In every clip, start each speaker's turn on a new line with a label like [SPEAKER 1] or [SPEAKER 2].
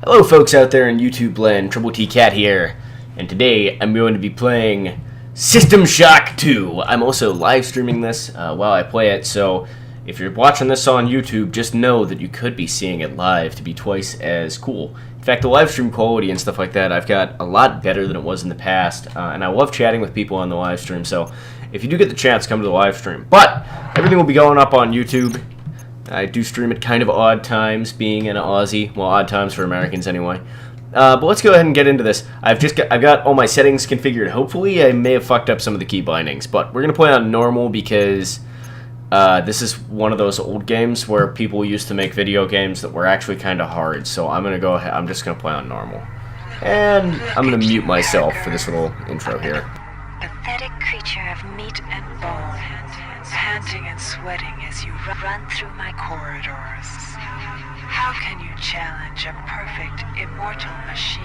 [SPEAKER 1] Hello folks out there in YouTube land, Troubletcat here, and today I'm going to be playing System Shock 2. I'm also live streaming this while I play it, so if you're watching this on YouTube, just know that you could be seeing it live to be twice as cool. In fact, the live stream quality and stuff like that, I've got a lot better than it was in the past, and I love chatting with people on the live stream, so if you do get the chance, come to the live stream. But everything will be going up on YouTube. I do stream at kind of odd times, being an Aussie. Well, odd times for Americans anyway. But let's go ahead and get into this. I've got all my settings configured. Hopefully, I may have fucked up some of the key bindings, but we're gonna play on normal because this is one of those old games where people used to make video games that were actually kind of hard. So I'm gonna go ahead. I'm just gonna play on normal, and I'm gonna mute myself for this little intro here.
[SPEAKER 2] Pathetic creature of meat and bone, panting and sweating as you run through my corridors. How can you challenge a perfect, immortal machine?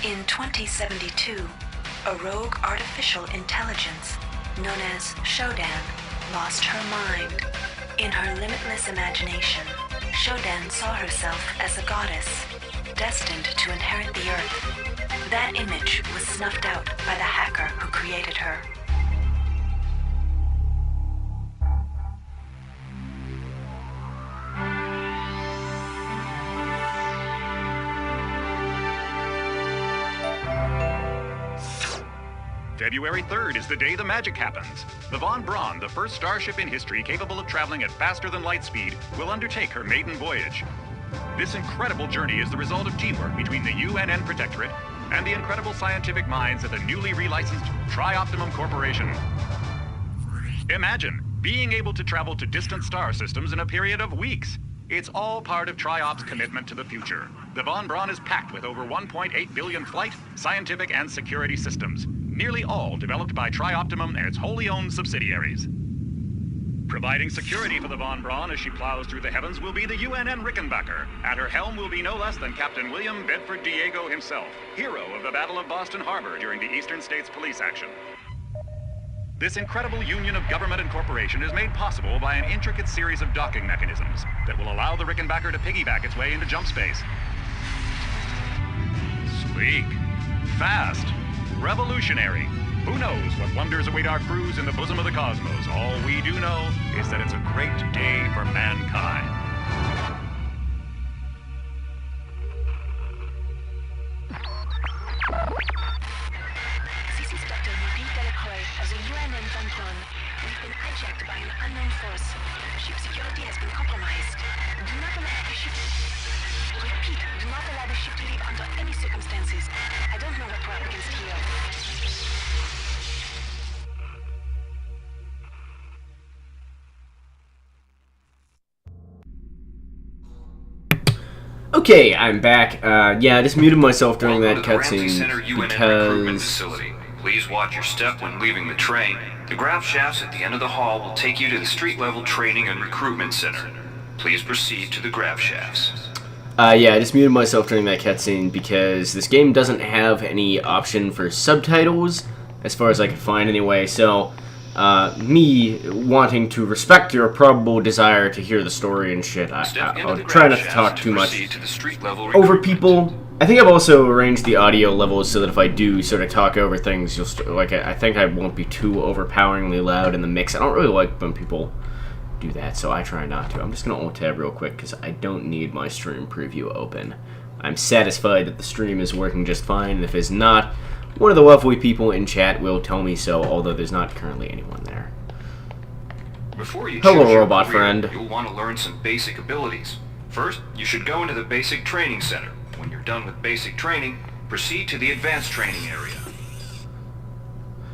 [SPEAKER 2] In 2072, a rogue artificial intelligence known as Shodan lost her mind. In her limitless imagination, Shodan saw herself as a goddess, destined to inherit the earth. That image was snuffed out by the hacker who created her.
[SPEAKER 3] February 3rd is the day the magic happens. The Von Braun, the first starship in history capable of traveling at faster than light speed, will undertake her maiden voyage. This incredible journey is the result of teamwork between the UNN Protectorate and the incredible scientific minds at the newly relicensed Tri-Optimum Corporation. Imagine being able to travel to distant star systems in a period of weeks. It's all part of Tri-Op's commitment to the future. The Von Braun is packed with over 1.8 billion flight, scientific, and security systems, nearly all developed by Tri-Optimum and its wholly owned subsidiaries. Providing security for the Von Braun as she plows through the heavens will be the UNN Rickenbacker. At her helm will be no less than Captain William Bedford Diego himself, hero of the Battle of Boston Harbor during the Eastern States Police action. This incredible union of government and corporation is made possible by an intricate series of docking mechanisms that will allow the Rickenbacker to piggyback its way into jump space. Sleek, fast, revolutionary. Who knows what wonders await our crews in the bosom of the cosmos? All we do know is that it's a great day for mankind.
[SPEAKER 2] This is Dr. Marie Delacroix of the UNN Von Braun. We've been hijacked by an unknown force. Ship security has been compromised. Do not allow the ship... Repeat, do not allow the ship to leave under any circumstances. I don't know what we're up against here.
[SPEAKER 1] Okay, I'm back. Yeah, I just muted myself during
[SPEAKER 4] Welcome
[SPEAKER 1] that
[SPEAKER 4] to the Ramsey
[SPEAKER 1] cutscene
[SPEAKER 4] Center UNN recruitment
[SPEAKER 1] because...
[SPEAKER 4] facility. Please watch your step when leaving the train. The grav shafts at the end of the hall will take you to the street-level training and recruitment center. Please proceed to the grav shafts.
[SPEAKER 1] Yeah, I just muted myself during that cutscene because this game doesn't have any option for subtitles, as far as I can find anyway, so me wanting to respect your probable desire to hear the story and shit, I'll try not to talk too much over people. I think I've also arranged the audio levels so that if I do sort of talk over things, you'll I think I won't be too overpoweringly loud in the mix. I don't really like when people do that, so I try not to. I'm just gonna alt tab real quick because I don't need my stream preview open. I'm satisfied that the stream is working just fine, and if it's not, one of the lovely people in chat will tell me so, although there's not currently anyone there.
[SPEAKER 4] Before you
[SPEAKER 1] Hello,
[SPEAKER 4] choose your
[SPEAKER 1] robot
[SPEAKER 4] career,
[SPEAKER 1] friend.
[SPEAKER 4] You'll want to learn some basic abilities. First, you should go into the basic training center. When you're done with basic training, proceed to the advanced training area.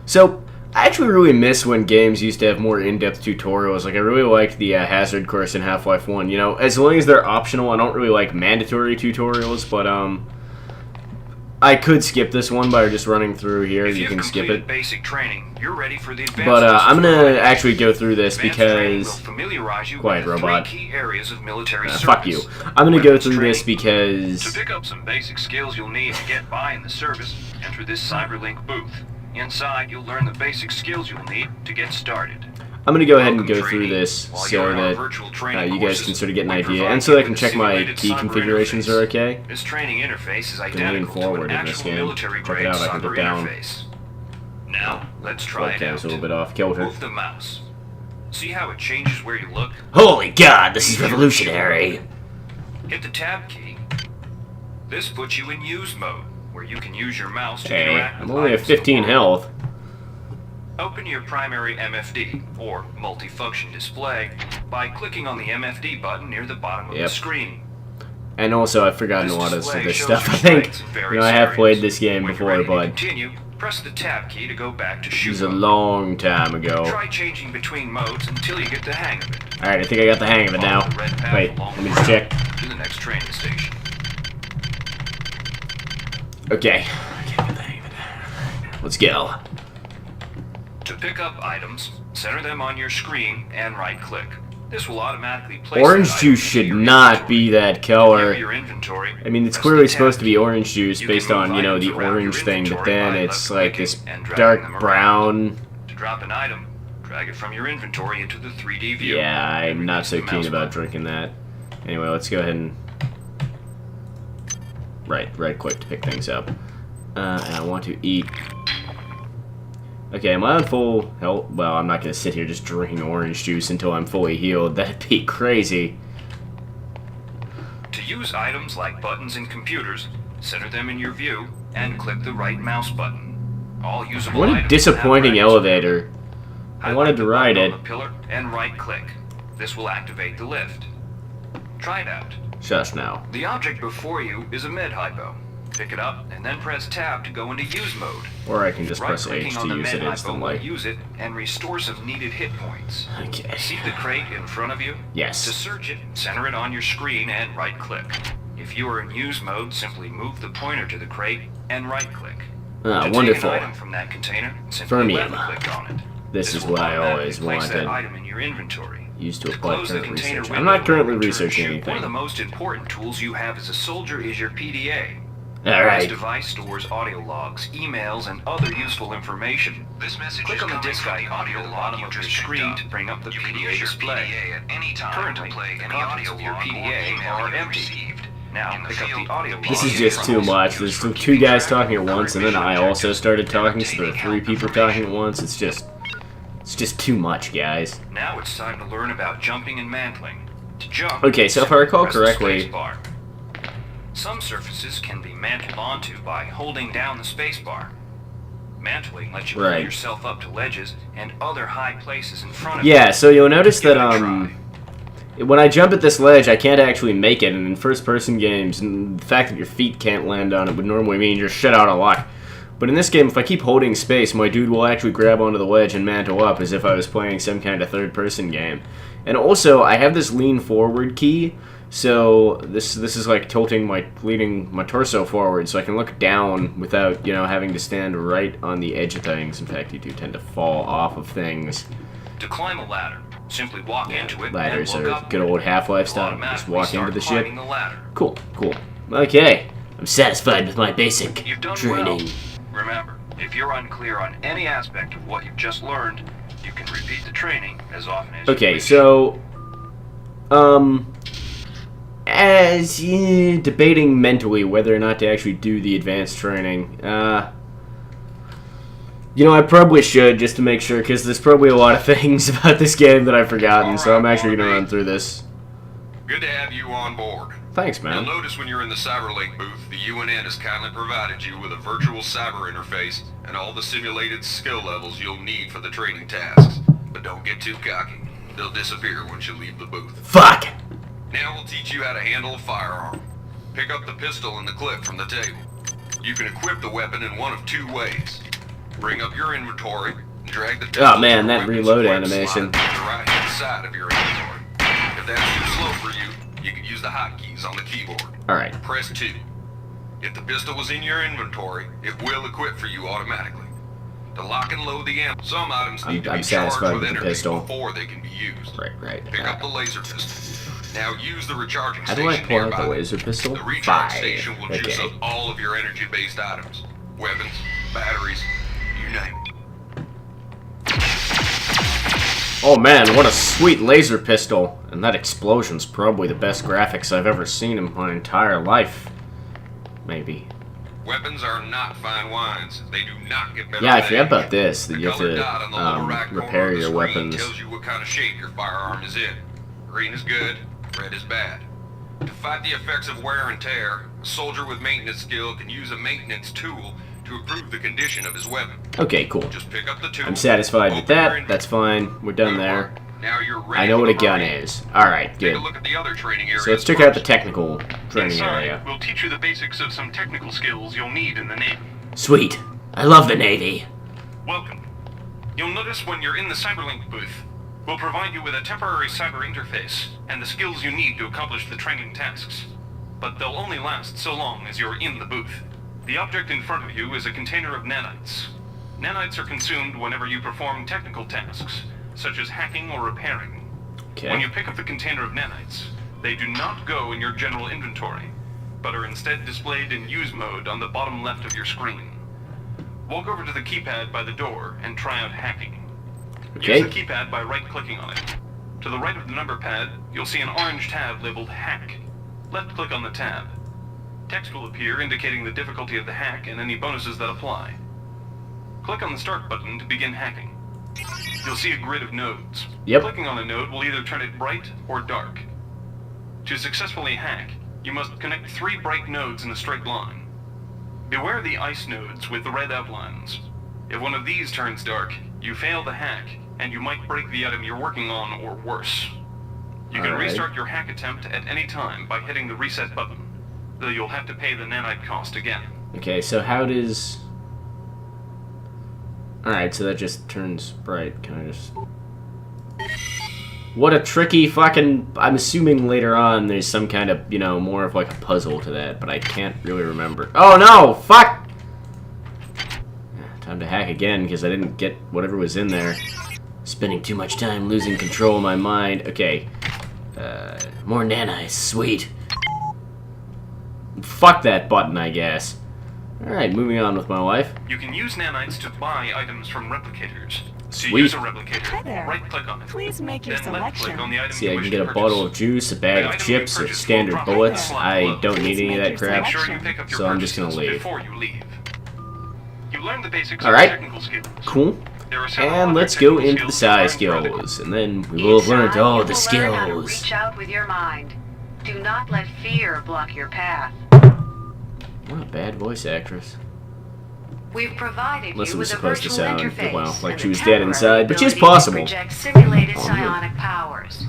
[SPEAKER 1] So, I actually really miss when games used to have more in-depth tutorials. Like, I really liked the hazard course in Half-Life 1. You know, as long as they're optional, I don't really like mandatory tutorials, but, I could skip this one by just running through here. You can skip it.
[SPEAKER 4] Basic training, you're ready for the advanced
[SPEAKER 1] But I'm gonna actually go through this because quiet robot.
[SPEAKER 4] Key areas of military
[SPEAKER 1] fuck you. I'm gonna go through this because
[SPEAKER 4] to pick up some basic skills you'll need to get by in the service, enter this CyberLink booth. Inside, you'll learn the basic skills you'll need to get started.
[SPEAKER 1] I'm gonna go ahead and go through this so that you guys can sort of get an idea, and so that I can check my key configurations are okay.
[SPEAKER 4] This training interface is
[SPEAKER 1] I can lean forward in this game. Check it out. I can get down.
[SPEAKER 4] Now, let's try it out.
[SPEAKER 1] It's a little bit off kilter.
[SPEAKER 4] Move the mouse. See how it changes where you look?
[SPEAKER 1] Holy God, this is revolutionary!
[SPEAKER 4] Hit the tab key. This puts you in use mode, where you can use your mouse to
[SPEAKER 1] Hey,
[SPEAKER 4] interact with
[SPEAKER 1] I'm only at 15 health.
[SPEAKER 4] Open your primary MFD, or multifunction display, by clicking on the MFD button near the bottom of the screen.
[SPEAKER 1] And also, I've forgotten a lot of this stuff. I think, I have played this game before, but
[SPEAKER 4] press the tab key to go back to shoot.
[SPEAKER 1] This is a long time ago.
[SPEAKER 4] Try changing between modes until you get the hang of it.
[SPEAKER 1] Alright, I think I got the hang of it now. Wait, let me just check.
[SPEAKER 4] To the next training station.
[SPEAKER 1] Okay. I got the hang of it. Let's go.
[SPEAKER 4] To pick up items, center them on your screen and right-click. This will automatically place
[SPEAKER 1] orange juice should not be that color.
[SPEAKER 4] Your inventory.
[SPEAKER 1] I mean, it's clearly supposed to be orange juice based on, you know, the orange thing, but then it's like this dark brown.
[SPEAKER 4] To drop an item, drag it from your inventory into the 3D view.
[SPEAKER 1] Yeah, I'm not so keen about drinking that. Anyway, let's go ahead and right-click to pick things up. And I want to eat. Okay, am I on full health? Well, I'm not going to sit here just drinking orange juice until I'm fully healed. That'd be crazy.
[SPEAKER 4] To use items like buttons in computers, center them in your view and click the right mouse button. All usable
[SPEAKER 1] What a
[SPEAKER 4] items
[SPEAKER 1] disappointing elevator. I wanted to ride it.
[SPEAKER 4] On the pillar and right-click. This will activate the lift. Try it out.
[SPEAKER 1] Shush now.
[SPEAKER 4] The object before you is a med-hypo. Pick it up and then press tab to go into use mode.
[SPEAKER 1] Or I can just press H to use it
[SPEAKER 4] will
[SPEAKER 1] instantly.
[SPEAKER 4] use it and restore some needed hit points.
[SPEAKER 1] Okay.
[SPEAKER 4] See the crate in front of you?
[SPEAKER 1] Yes.
[SPEAKER 4] To search it, center it on your screen and right-click. If you are in use mode, simply move the pointer to the crate and right-click.
[SPEAKER 1] Ah, wonderful.
[SPEAKER 4] Take an item from that container, simply left-click on it.
[SPEAKER 1] This is what I always wanted.
[SPEAKER 4] That item in your inventory.
[SPEAKER 1] Used to apply current research. I'm not currently researching anything.
[SPEAKER 4] One of the most important tools you have as a soldier is your PDA.
[SPEAKER 1] Alright.
[SPEAKER 4] This device stores audio logs, emails, and other useful information. This message Click on the disk icon near the bottom of your screen to bring up the PDA display. Currently, copies of your PDA are empty. Now, pick up the audio log.
[SPEAKER 1] This is just too much. There's two guys talking at once, and then I also started talking, so there are three people talking at once. It's just too much, guys.
[SPEAKER 4] Now it's time to learn about jumping and mantling. To jump,
[SPEAKER 1] okay, so if I recall correctly,
[SPEAKER 4] some surfaces can be mantled onto by holding down the spacebar. Mantling lets you pull yourself up to ledges and other high places in front of you.
[SPEAKER 1] Yeah, so you'll notice that when I jump at this ledge, I can't actually make it, and in first-person games, the fact that your feet can't land on it would normally mean you're shut out of luck. But in this game, if I keep holding space, my dude will actually grab onto the ledge and mantle up as if I was playing some kind of third-person game. And also, I have this lean forward key, so this is like leaning my torso forward, so I can look down without, you know, having to stand right on the edge of things. In fact, you do tend to fall off of things.
[SPEAKER 4] To climb a ladder, simply walk into it.
[SPEAKER 1] Ladders are good old Half-Life style. Just walk into the ship. Cool. Okay, I'm satisfied with my basic training.
[SPEAKER 4] Well. Remember, if you're unclear on any aspect of what you've just learned, you can repeat the training as often as you wish.
[SPEAKER 1] So, as debating mentally whether or not to actually do the advanced training, you know, I probably should just to make sure, because there's probably a lot of things about this game that I've forgotten, so I'm actually going to run through this.
[SPEAKER 5] Good to have you on board.
[SPEAKER 1] Thanks, man.
[SPEAKER 5] You'll notice when you're in the CyberLink booth, the UNN has kindly provided you with a virtual cyber interface and all the simulated skill levels you'll need for the training tasks. But don't get too cocky. They'll disappear once you leave the booth.
[SPEAKER 1] Fuck!
[SPEAKER 5] Now we'll teach you how to handle a firearm. Pick up the pistol and the clip from the table. You can equip the weapon in one of two ways. Bring up your inventory and drag the pistol
[SPEAKER 1] oh man, that reload animation.
[SPEAKER 5] On the right-hand side of your inventory. If that's too slow for you, you can use the hotkeys on the keyboard.
[SPEAKER 1] Alright.
[SPEAKER 5] Press 2. If the pistol was in your inventory, it will equip for you automatically. To lock and load the ammo, some items need to be charged with energy before they can be used.
[SPEAKER 1] Right.
[SPEAKER 5] Pick up the laser pistol. Now use the recharging
[SPEAKER 1] How
[SPEAKER 5] station
[SPEAKER 1] do I pull out
[SPEAKER 5] nearby.
[SPEAKER 1] the laser pistol?
[SPEAKER 5] The recharge station will
[SPEAKER 1] Okay.
[SPEAKER 5] juice up all of your energy-based items. Weapons, batteries, you name it.
[SPEAKER 1] Oh man, what a sweet laser pistol. And that explosion's probably the best graphics I've ever seen in my entire life. Maybe.
[SPEAKER 5] Weapons are not fine wines. They do not get better.
[SPEAKER 1] Yeah, I
[SPEAKER 5] with
[SPEAKER 1] forgot
[SPEAKER 5] age.
[SPEAKER 1] about this, that
[SPEAKER 5] The
[SPEAKER 1] you have
[SPEAKER 5] colored dot on the lower right
[SPEAKER 1] to
[SPEAKER 5] corner
[SPEAKER 1] repair
[SPEAKER 5] of the
[SPEAKER 1] your
[SPEAKER 5] screen
[SPEAKER 1] weapons.
[SPEAKER 5] tells you what kind of shape your firearm is in. Green is good, red is bad. To fight the effects of wear and tear, a soldier with maintenance skill can use a maintenance tool to improve the condition of his weapon.
[SPEAKER 1] Okay, cool.
[SPEAKER 5] Just pick up the tool.
[SPEAKER 1] I'm satisfied with
[SPEAKER 5] open your
[SPEAKER 1] that.
[SPEAKER 5] inventory.
[SPEAKER 1] That's fine. We're done
[SPEAKER 5] Good
[SPEAKER 1] there.
[SPEAKER 5] work. Now you're ready
[SPEAKER 1] I know
[SPEAKER 5] for
[SPEAKER 1] what a
[SPEAKER 5] the
[SPEAKER 1] gun
[SPEAKER 5] Marine.
[SPEAKER 1] is. Alright,
[SPEAKER 5] Take
[SPEAKER 1] good.
[SPEAKER 5] a look at the other training areas.
[SPEAKER 1] So let's check out the
[SPEAKER 5] first.
[SPEAKER 1] technical training
[SPEAKER 6] Inside,
[SPEAKER 1] area.
[SPEAKER 6] we'll teach you the basics of some technical skills you'll need in the Navy.
[SPEAKER 1] Sweet. I love the Navy.
[SPEAKER 6] Welcome. You'll notice when you're in the Cyberlink booth, we'll provide you with a temporary cyber interface and the skills you need to accomplish the training tasks. But they'll only last so long as you're in the booth. The object in front of you is a container of nanites. Nanites are consumed whenever you perform technical tasks, such as hacking or repairing. When
[SPEAKER 1] Okay.
[SPEAKER 6] you pick up the container of nanites, they do not go in your general inventory, but are instead displayed in use mode on the bottom left of your screen. Walk over to the keypad by the door and try out hacking.
[SPEAKER 1] Okay.
[SPEAKER 6] Use the keypad by right-clicking on it. To the right of the number pad, you'll see an orange tab labeled Hack. Left-click on the tab. Text will appear indicating the difficulty of the hack and any bonuses that apply. Click on the Start button to begin hacking. You'll see a grid of nodes.
[SPEAKER 1] Yep.
[SPEAKER 6] Clicking on a node will either turn it bright or dark. To successfully hack, you must connect 3 bright nodes in a straight line. Beware the ice nodes with the red outlines. If one of these turns dark, you fail the hack, and you might break the item you're working on or worse. You can
[SPEAKER 1] Alright.
[SPEAKER 6] restart your hack attempt at any time by hitting the reset button, though you'll have to pay the nanite cost again.
[SPEAKER 1] Okay, so how does... Alright, so that just turns bright. Can I just... What a tricky fucking... I'm assuming later on there's some kind of, you know, more of like a puzzle to that, but I can't really remember. Oh no! Fuck! Time to hack again, because I didn't get whatever was in there. Spending too much time losing control of my mind. Okay. More nanites. Sweet. Fuck that button, I guess. Alright, moving on with my life.
[SPEAKER 6] You can use nanites to buy items from replicators. To
[SPEAKER 1] Sweet.
[SPEAKER 6] use a replicator,
[SPEAKER 7] Hi there.
[SPEAKER 6] right-click on it.
[SPEAKER 7] Please make your
[SPEAKER 6] Then left-click
[SPEAKER 7] selection.
[SPEAKER 6] on the item
[SPEAKER 1] See,
[SPEAKER 6] you
[SPEAKER 1] I
[SPEAKER 6] wish
[SPEAKER 1] can
[SPEAKER 6] to
[SPEAKER 1] get a
[SPEAKER 6] purchase.
[SPEAKER 1] bottle of juice, a bag
[SPEAKER 6] The
[SPEAKER 1] of
[SPEAKER 6] item
[SPEAKER 1] chips,
[SPEAKER 6] you
[SPEAKER 1] or
[SPEAKER 6] purchased
[SPEAKER 1] standard
[SPEAKER 6] will drop
[SPEAKER 1] bullets.
[SPEAKER 6] in a
[SPEAKER 1] I
[SPEAKER 6] slot
[SPEAKER 1] don't
[SPEAKER 6] below.
[SPEAKER 1] need any of that
[SPEAKER 7] Please make your
[SPEAKER 1] crap.
[SPEAKER 6] Make sure you pick up your
[SPEAKER 1] So I'm just gonna
[SPEAKER 6] purchases
[SPEAKER 1] leave.
[SPEAKER 6] before you leave. You learned the basics
[SPEAKER 1] Alright.
[SPEAKER 6] of technical skills.
[SPEAKER 1] Cool.
[SPEAKER 6] There are several
[SPEAKER 1] And
[SPEAKER 6] other
[SPEAKER 1] let's go
[SPEAKER 6] technical
[SPEAKER 1] into the
[SPEAKER 6] skills
[SPEAKER 1] psi
[SPEAKER 6] you learned throughout the
[SPEAKER 1] skills, and then we will have learned all the
[SPEAKER 8] Inside, you will learn how to
[SPEAKER 1] skills.
[SPEAKER 8] reach out with your mind. Do not let fear block your path.
[SPEAKER 1] What a bad voice actress.
[SPEAKER 8] We've provided
[SPEAKER 1] Unless it
[SPEAKER 8] you
[SPEAKER 1] was
[SPEAKER 8] with a
[SPEAKER 1] supposed to
[SPEAKER 8] virtual
[SPEAKER 1] sound,
[SPEAKER 8] interface
[SPEAKER 1] well, like
[SPEAKER 8] and
[SPEAKER 1] she
[SPEAKER 8] the
[SPEAKER 1] was dead
[SPEAKER 8] temporary
[SPEAKER 1] inside, which is
[SPEAKER 8] ability to
[SPEAKER 1] possible.
[SPEAKER 8] project simulated
[SPEAKER 1] Oh, I'm gonna
[SPEAKER 8] psionic powers.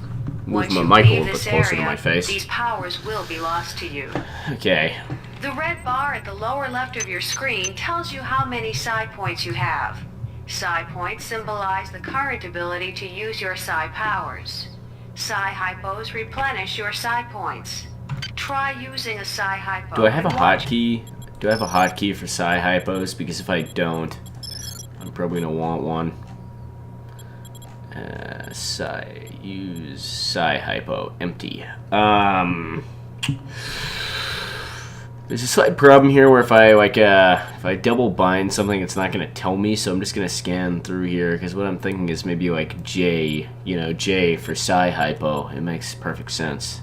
[SPEAKER 1] Move
[SPEAKER 8] Once
[SPEAKER 1] my
[SPEAKER 8] you
[SPEAKER 1] mic a
[SPEAKER 8] leave
[SPEAKER 1] little bit
[SPEAKER 8] this
[SPEAKER 1] closer to
[SPEAKER 8] area,
[SPEAKER 1] my face.
[SPEAKER 8] these powers will be lost to you.
[SPEAKER 1] Okay.
[SPEAKER 8] The red bar at the lower left of your screen tells you how many psi points you have. Psi points symbolize the current ability to use your psi powers. Psi hypos replenish your psi points. Try using a psi hypo.
[SPEAKER 1] Do I have a
[SPEAKER 8] and watch
[SPEAKER 1] hotkey? Do I have a hotkey for psi hypos? Because if I don't, I'm probably gonna want one. Use psi hypo. Empty. There's a slight problem here where if I if I double bind something, it's not gonna tell me. So I'm just gonna scan through here because what I'm thinking is maybe like J, you know, J for psi hypo. It makes perfect sense.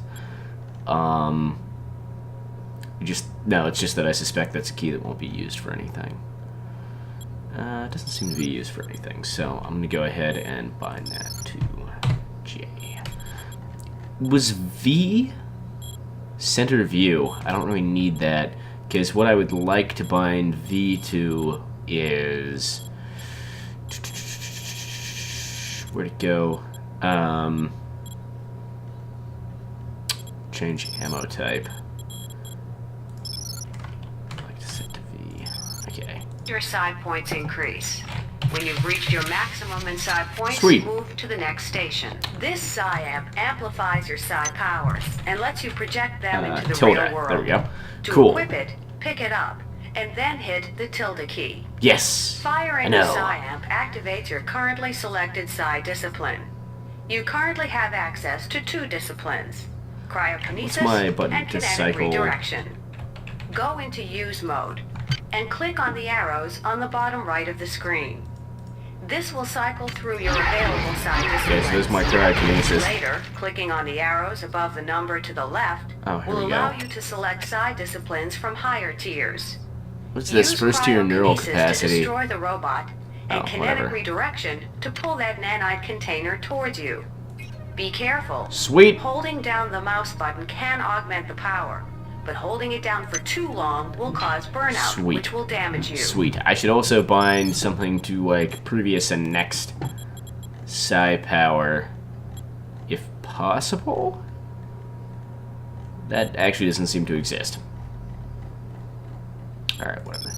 [SPEAKER 1] It's just that I suspect that's a key that won't be used for anything. It doesn't seem to be used for anything, so I'm gonna go ahead and bind that to J. Was V center view? I don't really need that, because what I would like to bind V to is... Where'd it go? Change ammo type. I'd like to set to V. Okay.
[SPEAKER 8] your psi points increase. When you've reached your maximum in psi points,
[SPEAKER 1] Sweet.
[SPEAKER 8] move to the next station. This psi amp amplifies your psi powers and lets you project them into the
[SPEAKER 1] Tilda.
[SPEAKER 8] real world.
[SPEAKER 1] There we go.
[SPEAKER 8] To
[SPEAKER 1] Cool.
[SPEAKER 8] equip it, pick it up, and then hit the tilde key.
[SPEAKER 1] Yes.
[SPEAKER 8] Firing
[SPEAKER 1] I
[SPEAKER 8] the
[SPEAKER 1] know.
[SPEAKER 8] psi amp activates your currently selected psi discipline. You currently have access to 2 disciplines, cryokinesis
[SPEAKER 1] my button
[SPEAKER 8] and
[SPEAKER 1] to
[SPEAKER 8] kinetic
[SPEAKER 1] cycle?
[SPEAKER 8] redirection. Go into use mode and click on the arrows on the bottom right of the screen. This will cycle through your available psi disciplines.
[SPEAKER 1] Okay, so there's my cryokinesis.
[SPEAKER 8] Later, clicking on the arrows above the number to the left
[SPEAKER 1] Oh, here
[SPEAKER 8] will
[SPEAKER 1] we
[SPEAKER 8] allow
[SPEAKER 1] go.
[SPEAKER 8] you to select psi disciplines from higher tiers.
[SPEAKER 1] What's this?
[SPEAKER 8] Use
[SPEAKER 1] First tier neural
[SPEAKER 8] cryokinesis to
[SPEAKER 1] capacity.
[SPEAKER 8] destroy the robot, and
[SPEAKER 1] Oh,
[SPEAKER 8] kinetic
[SPEAKER 1] whatever.
[SPEAKER 8] redirection to pull that nanite container towards you. Be careful.
[SPEAKER 1] Sweet.
[SPEAKER 8] Holding down the mouse button can augment the power, but holding it down for too long will cause burnout,
[SPEAKER 1] Sweet.
[SPEAKER 8] which will damage you.
[SPEAKER 1] Sweet. I should also bind something to, like, previous and next psi power, if possible. That actually doesn't seem to exist. Alright, whatever.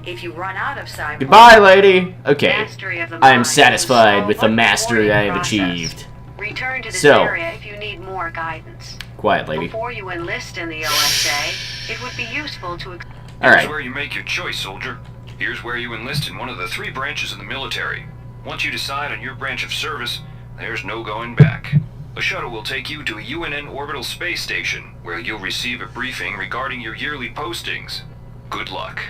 [SPEAKER 8] If you run out of psi
[SPEAKER 1] Goodbye, lady! Okay.
[SPEAKER 8] Mastery of the
[SPEAKER 1] I am
[SPEAKER 8] mind
[SPEAKER 1] satisfied
[SPEAKER 8] is
[SPEAKER 1] with the
[SPEAKER 8] a
[SPEAKER 1] mastery I have
[SPEAKER 8] process.
[SPEAKER 1] achieved.
[SPEAKER 8] Return to this
[SPEAKER 1] So.
[SPEAKER 8] area if you need more guidance.
[SPEAKER 1] Quiet, lady.
[SPEAKER 8] Before you enlist in the OSA, it would be useful to
[SPEAKER 4] Here's
[SPEAKER 1] Alright.
[SPEAKER 4] where you make your choice, soldier. Here's where you enlist in one of the 3 branches of the military. Once you decide on your branch of service, there's no going back. A shuttle will take you to a UNN orbital space station, where you'll receive a briefing regarding your yearly postings. Good luck.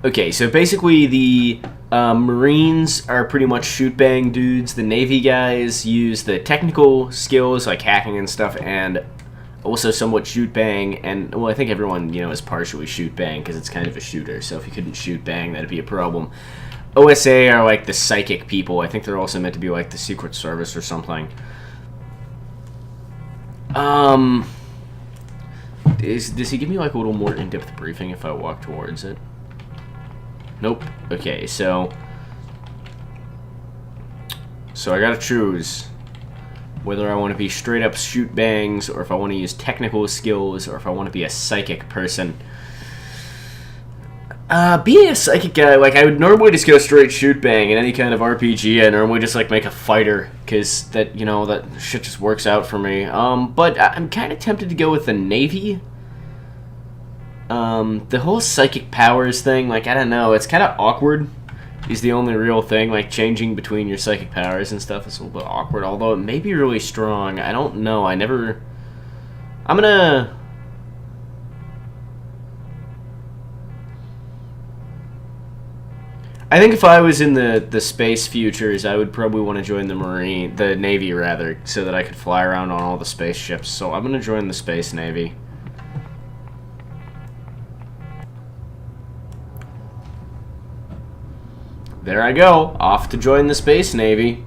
[SPEAKER 1] Okay, so basically the Marines are pretty much shoot-bang dudes. The Navy guys use the technical skills, like hacking and stuff, and also somewhat shoot-bang. And, well, I think everyone, you know, is partially shoot-bang, because it's kind of a shooter. So if you couldn't shoot-bang, that'd be a problem. OSA are, like, the psychic people. I think they're also meant to be, like, the Secret Service or something. Does he give me, like, a little more in-depth briefing if I walk towards it? Nope. Okay, so I gotta choose whether I want to be straight up shoot bangs, or if I want to use technical skills, or if I want to be a psychic person. Being a psychic guy, like, I would normally just go straight shoot bang in any kind of RPG. I normally just, like, make a fighter, because that, you know, that shit just works out for me. But I'm kind of tempted to go with the Navy. The whole psychic powers thing, like, I don't know, it's kind of awkward, is the only real thing. Like, changing between your psychic powers and stuff is a little bit awkward, although it may be really strong. I don't know, I'm gonna... I think if I was in the space futures, I would probably want to join the Navy, rather, so that I could fly around on all the spaceships, so I'm gonna join the Space Navy. There I go, off to join the Space Navy.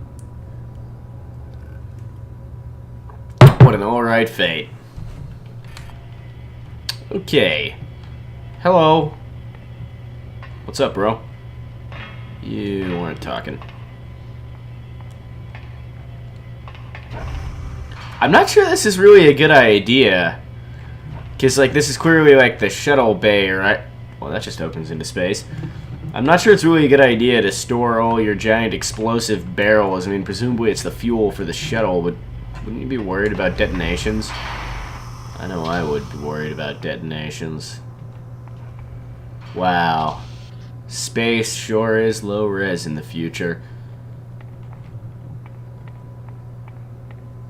[SPEAKER 1] What an alright fate. Okay. Hello. What's up, bro? You weren't talking. I'm not sure this is really a good idea. Because, like, this is clearly, like, the shuttle bay, right? Well, that just opens into space. I'm not sure it's really a good idea to store all your giant explosive barrels. I mean, presumably it's the fuel for the shuttle, but wouldn't you be worried about detonations? I know I would be worried about detonations. Wow. Space sure is low res in the future.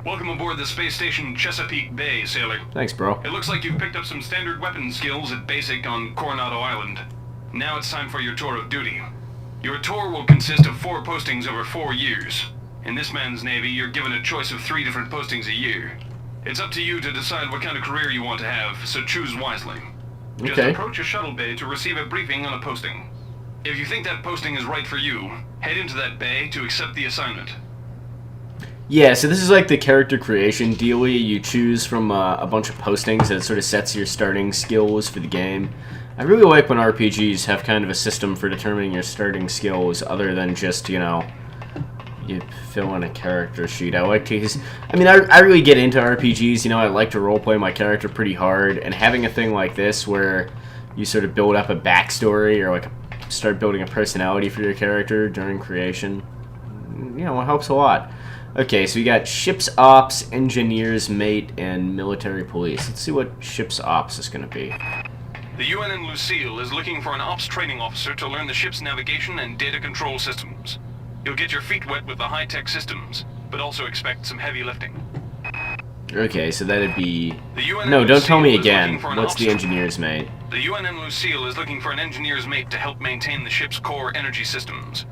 [SPEAKER 6] Welcome aboard the space station Chesapeake Bay, sailor.
[SPEAKER 1] Thanks, bro.
[SPEAKER 6] It looks like you've picked up some standard weapon skills at basic on Coronado Island. Now it's time for your tour of duty. Your tour will consist of 4 postings over 4 years. In this man's Navy, you're given a choice of 3 different postings a year. It's up to you to decide what kind of career you want to have, so choose wisely. Just
[SPEAKER 1] Okay.
[SPEAKER 6] approach a shuttle bay to receive a briefing on a posting. If you think that posting is right for you, head into that bay to accept the assignment.
[SPEAKER 1] Yeah, so this is like the character creation dealie. You choose from a bunch of postings that sort of sets your starting skills for the game. I really like when RPGs have kind of a system for determining your starting skills other than just, you know, you fill in a character sheet. I like to, I mean, I really get into RPGs, you know, I like to roleplay my character pretty hard, and having a thing like this where you sort of build up a backstory or like start building a personality for your character during creation, you know, it helps a lot. Okay, so we got Ship's Ops, Engineers, Mate, and Military Police. Let's see what Ship's Ops is going to be.
[SPEAKER 6] The UNN Lucille is looking for an ops training officer to learn the ship's navigation and data control systems. You'll get your feet wet with the high-tech systems, but also expect some heavy lifting.
[SPEAKER 1] Okay, so that'd be...
[SPEAKER 6] The UNN
[SPEAKER 1] No, don't tell me
[SPEAKER 6] Lucille is
[SPEAKER 1] again.
[SPEAKER 6] looking for an
[SPEAKER 1] What's
[SPEAKER 6] ops
[SPEAKER 1] the engineer's mate?
[SPEAKER 6] The UNN Lucille is looking for an engineer's mate to help maintain the ship's core energy systems.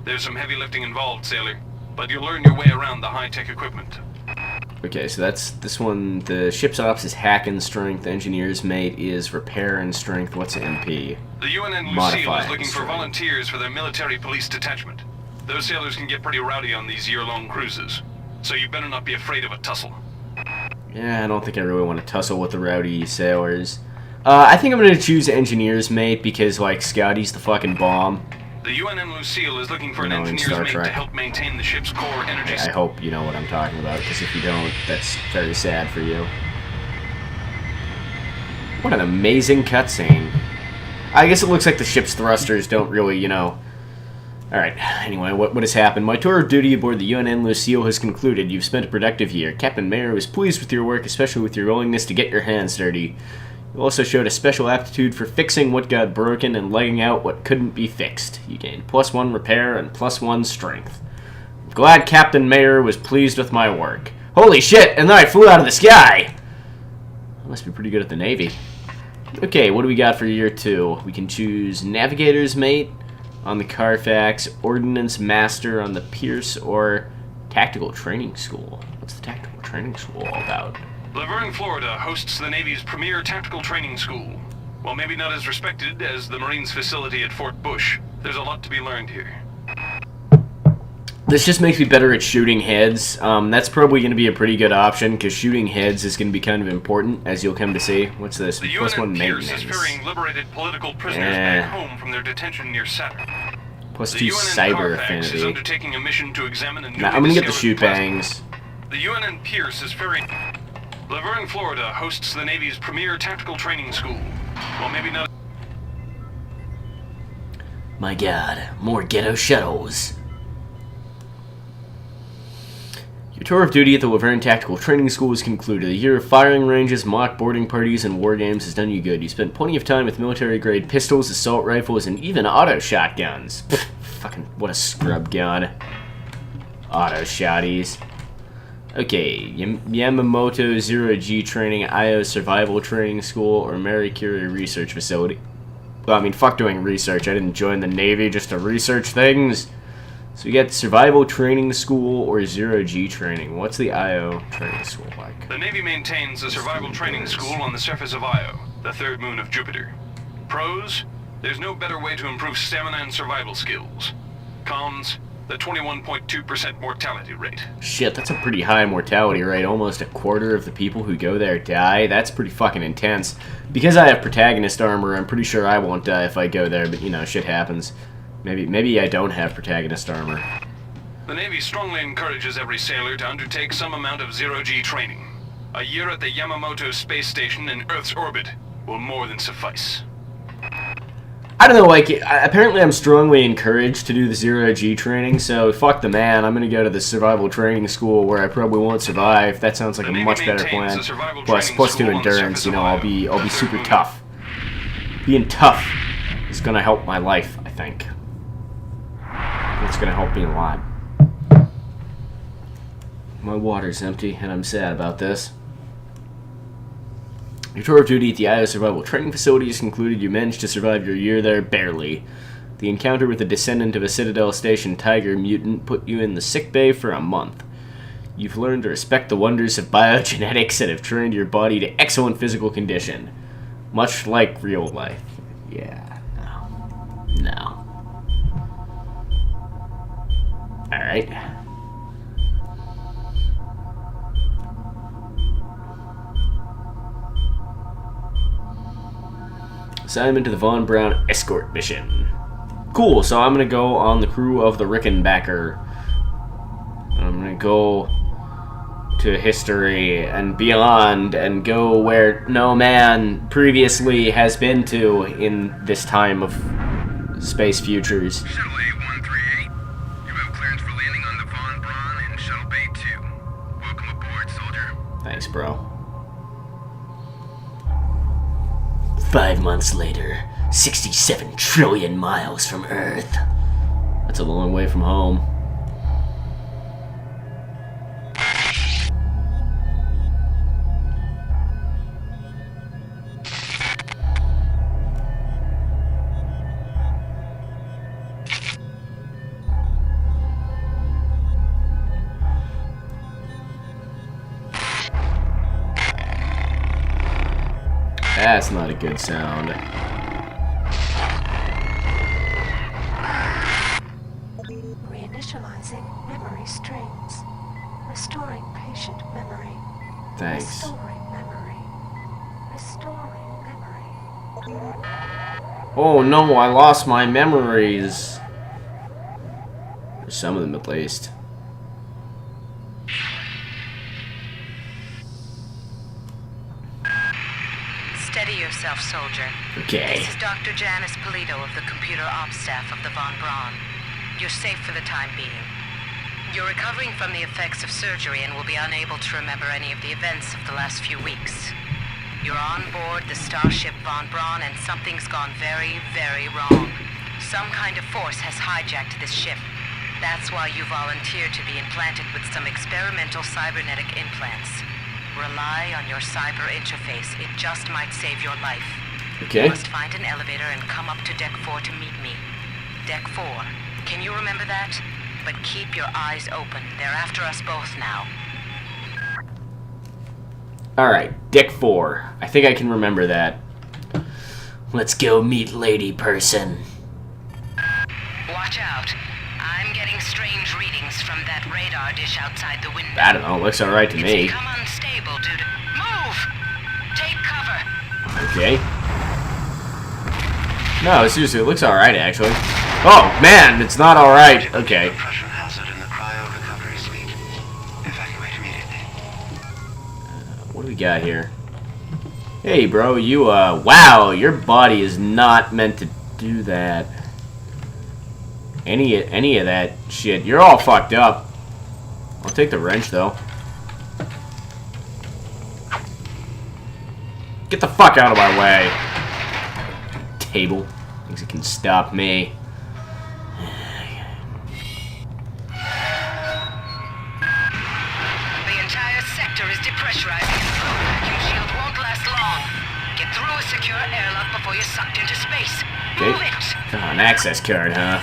[SPEAKER 6] There's some heavy lifting involved, sailor, but you'll learn your way around the high-tech equipment.
[SPEAKER 1] Okay, so that's this one. The ship's ops is hack and strength. The engineer's mate is repair and strength. What's MP?
[SPEAKER 6] The UNN Lucille
[SPEAKER 1] Modify
[SPEAKER 6] is looking for
[SPEAKER 1] strength.
[SPEAKER 6] volunteers for their military police detachment. Those sailors can get pretty rowdy on these year-long cruises, so you better not be afraid of a tussle.
[SPEAKER 1] Yeah, I don't think I really want to tussle with the rowdy sailors. I think I'm gonna choose engineer's mate because, like, Scotty's the fucking bomb.
[SPEAKER 6] The UNN Lucille is looking for
[SPEAKER 1] You
[SPEAKER 6] an
[SPEAKER 1] know, in
[SPEAKER 6] engineer's
[SPEAKER 1] Star
[SPEAKER 6] mate to
[SPEAKER 1] Trek.
[SPEAKER 6] help maintain the ship's core energy
[SPEAKER 1] I hope you know what I'm talking about, because if you don't, that's very sad for you. What an amazing cutscene. I guess it looks like the ship's thrusters don't really, you know... Alright, anyway, what has happened? My tour of duty aboard the UNN Lucille has concluded. You've spent a productive year. Captain Mayer was pleased with your work, especially with your willingness to get your hands dirty. You also showed a special aptitude for fixing what got broken and laying out what couldn't be fixed. You gained +1 repair and +1 strength. I'm glad Captain Mayer was pleased with my work. Holy shit, and then I flew out of the sky! I must be pretty good at the Navy. Okay, what do we got for year 2? We can choose Navigator's Mate on the Carfax, Ordnance Master on the Pierce, or Tactical Training School. What's the Tactical Training School all about?
[SPEAKER 6] Laverne, Florida hosts the Navy's premier tactical training school. While maybe not as respected as the Marines facility at Fort Bush, there's a lot to be learned here.
[SPEAKER 1] This just makes me better at shooting heads. That's probably going to be a pretty good option, because shooting heads is going to be kind of important, as you'll come to see. What's this?
[SPEAKER 6] The
[SPEAKER 1] +1
[SPEAKER 6] UNN Pierce
[SPEAKER 1] maintenance.
[SPEAKER 6] is ferrying liberated political prisoners back home from their detention near Saturn. The
[SPEAKER 1] +2
[SPEAKER 6] UNN
[SPEAKER 1] cyber
[SPEAKER 6] Carfax is
[SPEAKER 1] affinity.
[SPEAKER 6] undertaking a mission to examine a newly
[SPEAKER 1] Nah, I'm going to get the
[SPEAKER 6] discovered
[SPEAKER 1] shoot
[SPEAKER 6] plasma.
[SPEAKER 1] bangs.
[SPEAKER 6] The UNN Pierce is ferrying... Laverne, Florida hosts the Navy's premier tactical training school. While maybe not...
[SPEAKER 1] My god, more ghetto shuttles. Your tour of duty at the Laverne Tactical Training School is concluded. A year of firing ranges, mock boarding parties, and war games has done you good. You spent plenty of time with military-grade pistols, assault rifles, and even auto shotguns. Pfft, fucking, what a scrub god. Auto shotties. Okay, Yamamoto Zero-G Training, IO Survival Training School, or Marie Curie Research Facility. Well, I mean, fuck doing research. I didn't join the Navy just to research things. So we got Survival Training School or Zero-G Training. What's the IO Training School like?
[SPEAKER 6] The Navy maintains a survival training school on the surface of Io, the third moon of Jupiter. Pros? There's no better way to improve stamina and survival skills. Cons? The 21.2% mortality rate.
[SPEAKER 1] Shit, that's a pretty high mortality rate. Almost a quarter of the people who go there die. That's pretty fucking intense. Because I have protagonist armor, I'm pretty sure I won't die if I go there, but you know, shit happens. Maybe I don't have protagonist armor.
[SPEAKER 6] The Navy strongly encourages every sailor to undertake some amount of zero-G training. A year at the Yamamoto space station in Earth's orbit will more than suffice.
[SPEAKER 1] I don't know, like, apparently I'm strongly encouraged to do the zero-G training, so fuck the man. I'm gonna go to the survival training school where I probably won't survive. That sounds like
[SPEAKER 6] The
[SPEAKER 1] a
[SPEAKER 6] Navy
[SPEAKER 1] much better
[SPEAKER 6] maintains
[SPEAKER 1] plan.
[SPEAKER 6] a survival
[SPEAKER 1] Plus
[SPEAKER 6] training
[SPEAKER 1] 2
[SPEAKER 6] school on the
[SPEAKER 1] endurance,
[SPEAKER 6] surface
[SPEAKER 1] you know,
[SPEAKER 6] of
[SPEAKER 1] I'll be super tough. Being tough is gonna help my life, I think. It's gonna help me a lot. My water's empty, and I'm sad about this. Your tour of duty at the IO Survival Training Facility is concluded. You managed to survive your year there, barely. The encounter with a descendant of a Citadel Station Tiger mutant put you in the sick bay for a month. You've learned to respect the wonders of biogenetics and have trained your body to excellent physical condition. Much like real life. Yeah, no. Alright. Assignment to the Von Braun escort mission. Cool, so I'm gonna go on the crew of the Rickenbacker. I'm gonna go to history and beyond and go where no man previously has been to in this time of space futures.
[SPEAKER 5] Shuttle A-138, you have clearance for landing on the Von Braun in Shuttle Bay 2. Welcome aboard, soldier.
[SPEAKER 1] Thanks, bro. 5 months later, 67 trillion miles from Earth. That's a long way from home. That's not a good sound.
[SPEAKER 2] Reinitializing memory streams. Restoring patient memory.
[SPEAKER 1] Thanks.
[SPEAKER 2] Restoring memory. Restoring memory.
[SPEAKER 1] Oh no, I lost my memories. Or some of them at least.
[SPEAKER 8] Steady yourself, soldier.
[SPEAKER 1] Okay.
[SPEAKER 8] This is Dr. Janice Polito of the computer ops staff of the Von Braun. You're safe for the time being. You're recovering from the effects of surgery and will be unable to remember any of the events of the last few weeks. You're on board the starship Von Braun and something's gone very, very wrong. Some kind of force has hijacked this ship. That's why you volunteered to be implanted with some experimental cybernetic implants. Rely on your cyber interface. It just might save your life.
[SPEAKER 1] Okay.
[SPEAKER 8] You must find an elevator and come up to Deck 4 to meet me. Deck 4. Can you remember that? But keep your eyes open. They're after us both now.
[SPEAKER 1] Alright, Deck 4. I think I can remember that. Let's go meet Lady Person.
[SPEAKER 8] Watch out. I'm getting strange readings from that radar dish outside the window.
[SPEAKER 1] I don't know, looks alright to
[SPEAKER 8] It's
[SPEAKER 1] me.
[SPEAKER 8] become unstable due to... Move! Take cover!
[SPEAKER 1] Okay. No, seriously, it looks alright actually. Oh, man, it's not alright. Okay.
[SPEAKER 7] Pressure hazard in the cryo recovery suite. Evacuate immediately.
[SPEAKER 1] What do we got here? Hey, bro, you, wow, your body is not meant to do that. Any of that shit. You're all fucked up. I'll take the wrench, though. Get the fuck out of my way. Table. Thinks it can stop me.
[SPEAKER 8] The entire sector is depressurizing and the blue vacuum shield won't last long. Get through a secure airlock before you're sucked into space.
[SPEAKER 1] Okay.
[SPEAKER 8] Move it!
[SPEAKER 1] Oh, an access card, huh?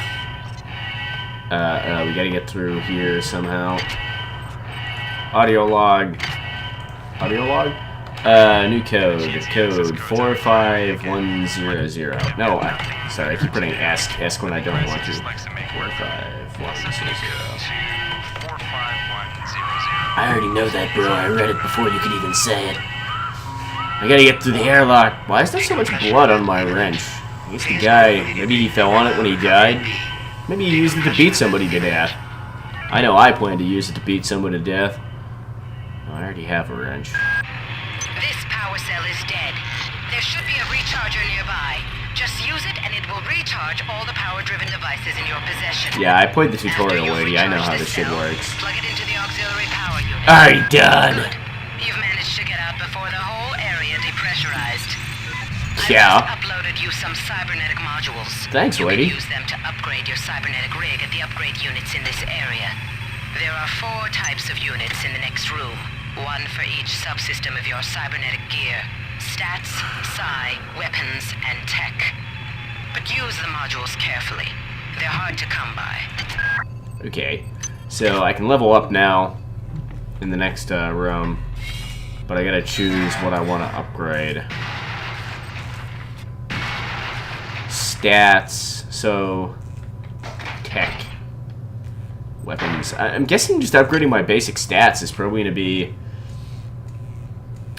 [SPEAKER 1] We gotta get through here somehow. Audio log. Audio log? New code. Code 45100. No, sorry, I keep putting ask when I don't want to. 45100. I already know that, bro. I read it before you could even say it. I gotta get through the airlock. Why is there so much blood on my wrench? I guess the guy, maybe he fell on it when he died. Maybe he used it to beat somebody to death. I know I plan to use it to beat someone to death. Oh, I already have a wrench.
[SPEAKER 8] This power cell is dead. There should be a recharger nearby. Just use it and it will recharge all the power-driven devices in your possession.
[SPEAKER 1] Yeah, I played the tutorial,
[SPEAKER 8] After you've
[SPEAKER 1] lady. I know how
[SPEAKER 8] recharged
[SPEAKER 1] this shit
[SPEAKER 8] cell,
[SPEAKER 1] works.
[SPEAKER 8] Plug it into the auxiliary power unit.
[SPEAKER 1] Alright, done.
[SPEAKER 8] Good. You've managed to get out before the whole area depressurized.
[SPEAKER 1] Yeah.
[SPEAKER 8] I just uploaded you some cybernetic modules.
[SPEAKER 1] Thanks,
[SPEAKER 8] you
[SPEAKER 1] lady.
[SPEAKER 8] can use them to upgrade your cybernetic rig at the upgrade units in this area. There are 4 types of units in the next room. One for each subsystem of your cybernetic gear. Stats, psi, weapons, and tech. But use the modules carefully. They're hard to come by.
[SPEAKER 1] Okay. So I can level up now in the next room. But I gotta choose what I want to upgrade. Stats, so tech, weapons. I'm guessing just upgrading my basic stats is probably going to be...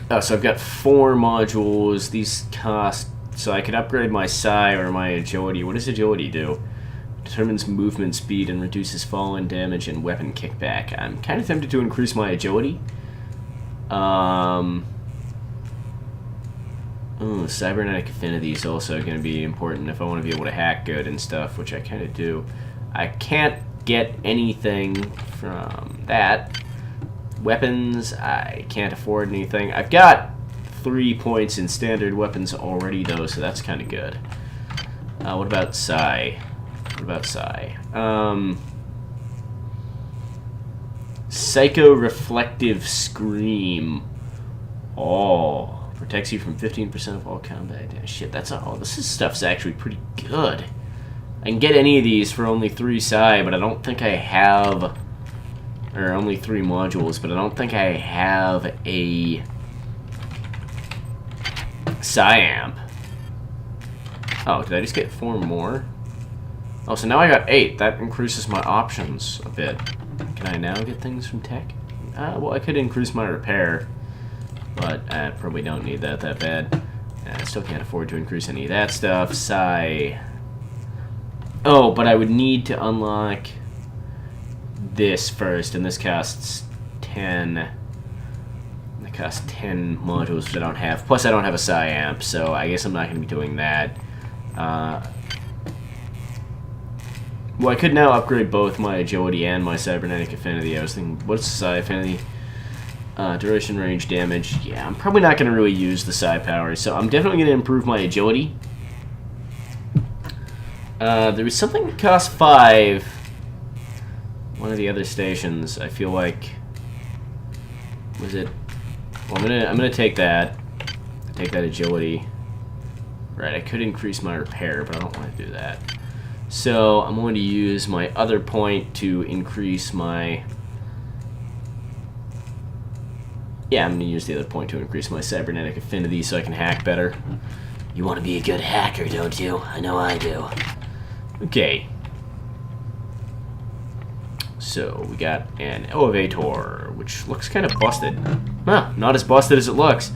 [SPEAKER 1] Oh, so I've got 4 modules. These cost... So I could upgrade my psi or my agility. What does agility do? Determines movement speed and reduces fall-in damage and weapon kickback. I'm kind of tempted to increase my agility. Oh, cybernetic affinity is also going to be important if I want to be able to hack good and stuff, which I kind of do. I can't get anything from that. Weapons, I can't afford anything. I've got 3 points in standard weapons already, though, so that's kind of good. What about Psi? What about Psi? Psycho-Reflective Scream. Oh, protects you from 15% of all combat damage. Shit, that's all. This stuff's actually pretty good. I can get any of these for only 3 Psi, but I don't think I have... Or only 3 modules, but I don't think I have a Psi amp. Oh, did I just get 4 more? Oh, so now I got 8. That increases my options a bit. Can I now get things from tech? Well, I could increase my repair, but I probably don't need that bad. I still can't afford to increase any of that stuff. Psi. Oh, but I would need to unlock this first, and this costs 10. It costs 10 modules, which I don't have. Plus, I don't have a Psi amp, so I guess I'm not going to be doing that. Well, I could now upgrade both my agility and my cybernetic affinity. I was thinking, what's Psi affinity? Duration, range, damage. Yeah, I'm probably not going to really use the Psi powers, so I'm definitely going to improve my agility. There was something that cost 5. One of the other stations, I feel like... Was it... Well, I'm gonna take that. Take that agility. Right, I could increase my repair, but I don't want to do that. So I'm going to use my other point to increase my... Yeah, I'm going to use the other point to increase my cybernetic affinity so I can hack better. You want to be a good hacker, don't you? I know I do. Okay. So we got an elevator, which looks kind of busted. Huh, not as busted as it looks.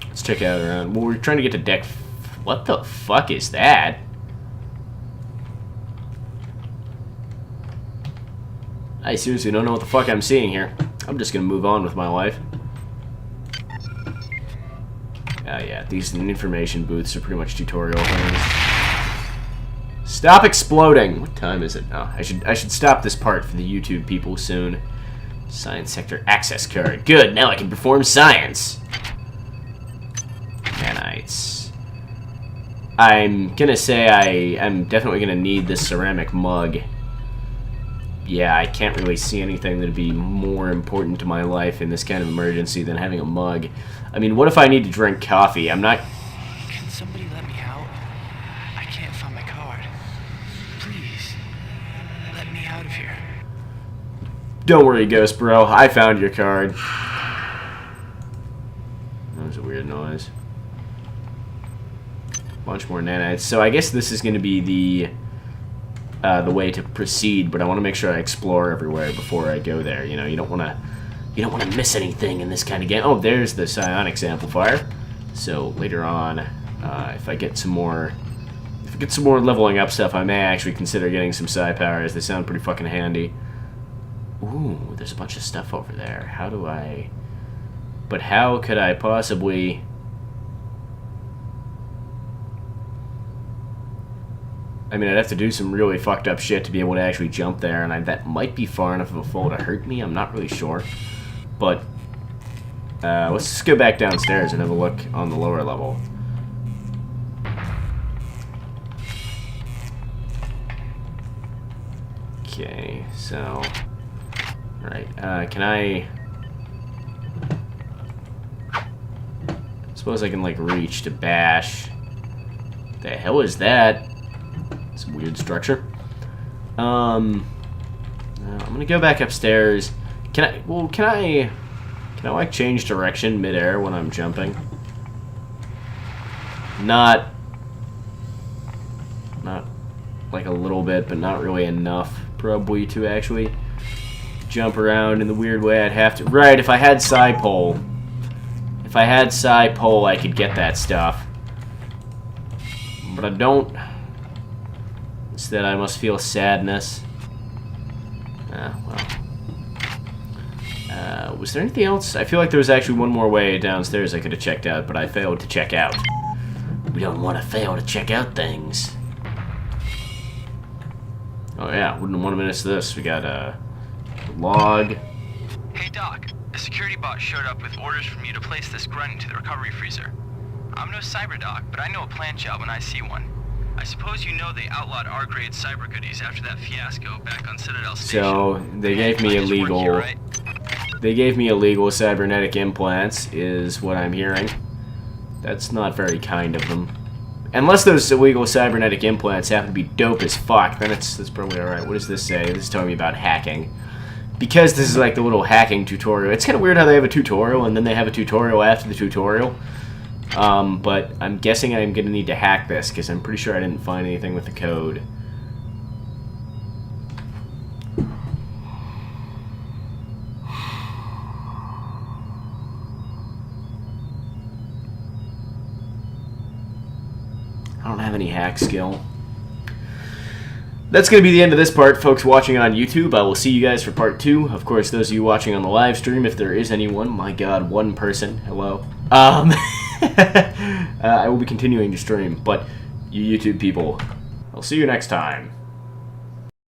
[SPEAKER 1] Let's check out around. Well, we're trying to get to deck... What the fuck is that? I seriously don't know what the fuck I'm seeing here. I'm just gonna move on with my life. Yeah, these information booths are pretty much tutorial things. Stop exploding! What time is it? Oh, I should stop this part for the YouTube people soon. Science sector access card. Good, now I can perform science. Nanites. I'm gonna say I'm definitely gonna need this ceramic mug. Yeah, I can't really see anything that'd be more important to my life in this kind of emergency than having a mug. I mean, what if I need to drink coffee? I'm not...
[SPEAKER 7] Can somebody let me out? I can't find my card. Please, let me out of here.
[SPEAKER 1] Don't worry, Ghost Bro. I found your card. That was a weird noise. Bunch more nanites. So I guess this is going to be the way to proceed, but I want to make sure I explore everywhere before I go there. You know, you don't want to miss anything in this kind of game. Oh, there's the psionics amplifier. So later on, if I get some more leveling up stuff, I may actually consider getting some psi powers. They sound pretty fucking handy. Ooh, there's a bunch of stuff over there. How do I... But how could I possibly... I mean, I'd have to do some really fucked up shit to be able to actually jump there, and that might be far enough of a fall to hurt me. I'm not really sure. But, let's just go back downstairs and have a look on the lower level. Okay, so... Right, can I... Suppose I can, like, reach to bash. The hell is that? Some weird structure. I'm gonna go back upstairs. Can I like change direction midair when I'm jumping? Not like a little bit, but not really enough probably to actually jump around in the weird way I'd have to. Right, if I had psi pole. If I had psi pole, I could get that stuff. But I don't. Instead, I must feel sadness. Well. Was there anything else? I feel like there was actually one more way downstairs I could have checked out, but I failed to check out. We don't want to fail to check out things. Oh yeah, wouldn't want to miss this. We got a log.
[SPEAKER 7] Hey Doc, a security security bot showed up with orders from you to place this grunt into the recovery freezer. I'm no cyberdoc, but I know a plant job when I see one. I suppose you know they outlawed R-grade cyber goodies after that fiasco back on Citadel Station.
[SPEAKER 1] So they gave me illegal.
[SPEAKER 7] Here, right?
[SPEAKER 1] They gave me illegal cybernetic implants, is what I'm hearing. That's not very kind of them. Unless those illegal cybernetic implants happen to be dope as fuck, then that's probably alright. What does this say? This is telling me about hacking. Because this is like the little hacking tutorial. It's kind of weird how they have a tutorial and then they have a tutorial after the tutorial. But I'm guessing I'm going to need to hack this because I'm pretty sure I didn't find anything with the code. I don't have any hack skill. That's going to be the end of this part, folks watching on YouTube. I will see you guys for part 2. Of course, those of you watching on the live stream, if there is anyone, my god, one person, hello. I will be continuing to stream, but you YouTube people, I'll see you next time.